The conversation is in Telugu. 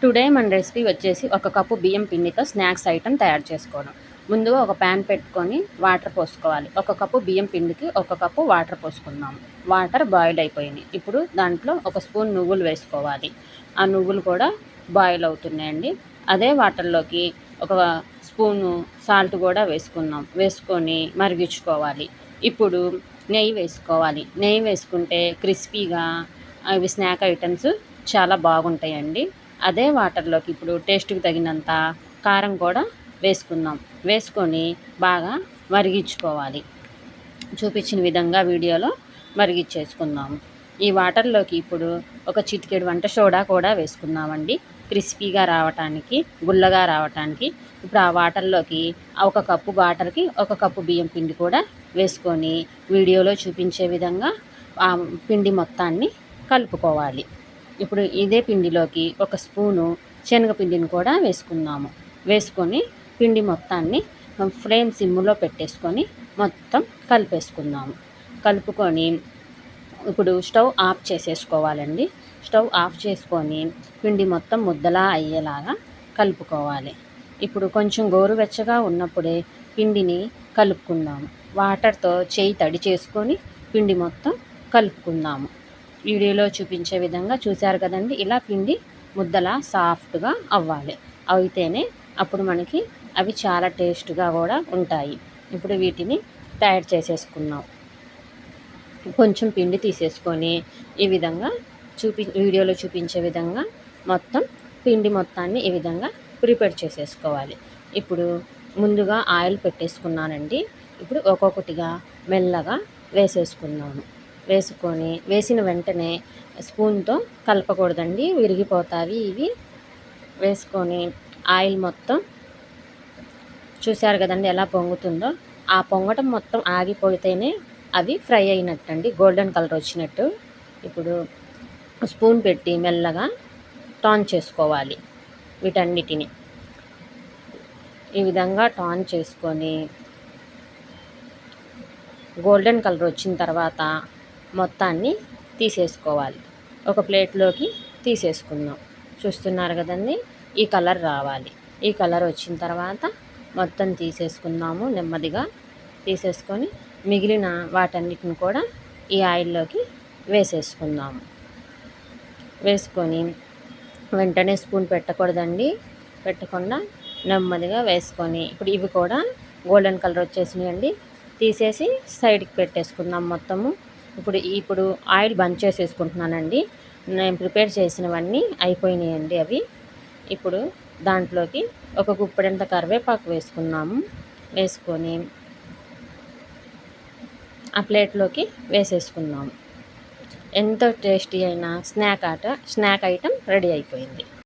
టుడే మన రెసిపీ వచ్చేసి ఒక కప్పు బియ్యం పిండితో స్నాక్స్ ఐటెం తయారు చేసుకోవడం. ముందుగా ఒక ప్యాన్ పెట్టుకొని వాటర్ పోసుకోవాలి. ఒక కప్పు బియ్యం పిండికి ఒక కప్పు వాటర్ పోసుకుందాము. వాటర్ బాయిల్ అయిపోయినాయి. ఇప్పుడు దాంట్లో ఒక స్పూన్ నువ్వులు వేసుకోవాలి. ఆ నువ్వులు కూడా బాయిల్ అవుతున్నాయండి. అదే వాటర్లోకి ఒక స్పూను సాల్ట్ కూడా వేసుకొని మరిగించుకోవాలి. ఇప్పుడు నెయ్యి వేసుకోవాలి. నెయ్యి వేసుకుంటే క్రిస్పీగా అవి స్నాక్ ఐటమ్స్ చాలా బాగుంటాయండి. అదే వాటర్లోకి ఇప్పుడు టేస్ట్కి తగినంత కారం కూడా వేసుకొని బాగా మరిగించుకోవాలి. చూపించిన విధంగా వీడియోలో మరిగించేసుకుందాము. ఈ వాటర్లోకి ఇప్పుడు ఒక చిటికెడు వంట సోడా కూడా వేసుకుందామండి, క్రిస్పీగా రావటానికి, గుల్లగా రావటానికి. ఇప్పుడు ఆ వాటర్లోకి ఒక కప్పు వాటర్కి ఒక కప్పు బియ్యం పిండి కూడా వేసుకొని వీడియోలో చూపించే విధంగా ఆ పిండి మొత్తాన్ని కలుపుకోవాలి. ఇప్పుడు ఇదే పిండిలోకి ఒక స్పూను శనగపిండిని కూడా వేసుకొని పిండి మొత్తాన్ని ఫ్లేమ్ సిమ్లో పెట్టేసుకొని మొత్తం కలుపుకొని ఇప్పుడు స్టవ్ ఆఫ్ చేసేసుకోవాలండి. స్టవ్ ఆఫ్ చేసుకొని పిండి మొత్తం ముద్దలా అయ్యేలాగా కలుపుకోవాలి. ఇప్పుడు కొంచెం గోరువెచ్చగా ఉన్నప్పుడే పిండిని కలుపుకుందాము. వాటర్తో చేయి తడి చేసుకొని పిండి మొత్తం కలుపుకుందాము. వీడియోలో చూపించే విధంగా చూశారు కదండి, ఇలా పిండి ముద్దలా సాఫ్ట్గా అవ్వాలి. అయితేనే అప్పుడు మనకి అవి చాలా టేస్ట్గా కూడా ఉంటాయి. ఇప్పుడు వీటిని తయారు చేసేసుకున్నాం. కొంచెం పిండి తీసేసుకొని ఈ విధంగా వీడియోలో చూపించే విధంగా మొత్తం పిండి మొత్తాన్ని ఈ విధంగా ప్రిపేర్ చేసేసుకోవాలి. ఇప్పుడు ముందుగా ఆయిల్ పెట్టేసుకున్నానండి. ఇప్పుడు ఒక్కొక్కటిగా మెల్లగా వేసిన వెంటనే స్పూన్తో కలపకూడదండి, విరిగిపోతాయి ఇవి. వేసుకొని ఆయిల్ మొత్తం చూశారు కదండి ఎలా పొంగుతుందో. ఆ పొంగటం మొత్తం ఆగిపోతేనే అవి ఫ్రై అయినట్టండి, గోల్డెన్ కలర్ వచ్చినట్టు. ఇప్పుడు స్పూన్ పెట్టి మెల్లగా టర్న్ చేసుకోవాలి. వీటన్నిటిని ఈ విధంగా టర్న్ చేసుకొని గోల్డెన్ కలర్ వచ్చిన తర్వాత మొత్తాన్ని తీసేసుకోవాలి. ఒక ప్లేట్లోకి తీసేసుకుందాం. చూస్తున్నారు కదండి, ఈ కలర్ రావాలి. ఈ కలర్ వచ్చిన తర్వాత మొత్తం తీసేసుకుందాము. నెమ్మదిగా తీసేసుకొని మిగిలిన వాటన్నిటిని కూడా ఈ ఆయిల్లోకి వేసుకొని వెంటనే స్పూన్ పెట్టకూడదండి, పెట్టకుండా నెమ్మదిగా వేసుకొని ఇప్పుడు ఇవి కూడా గోల్డెన్ కలర్ వచ్చేసినాయండి. తీసేసి సైడ్కి పెట్టేసుకుందాం మొత్తము. ఇప్పుడు ఆయిల్ బంద్ చేసేసుకుంటున్నానండి. నేను ప్రిపేర్ చేసినవన్నీ అయిపోయినాయండి అవి. ఇప్పుడు దాంట్లోకి ఒక గుప్పెడంత కరివేపాకు వేసుకొని ఆ ప్లేట్లోకి వేసేసుకుందాము. ఎంతో టేస్టీ అయిన స్నాక్ ఐటెం రెడీ అయిపోయింది.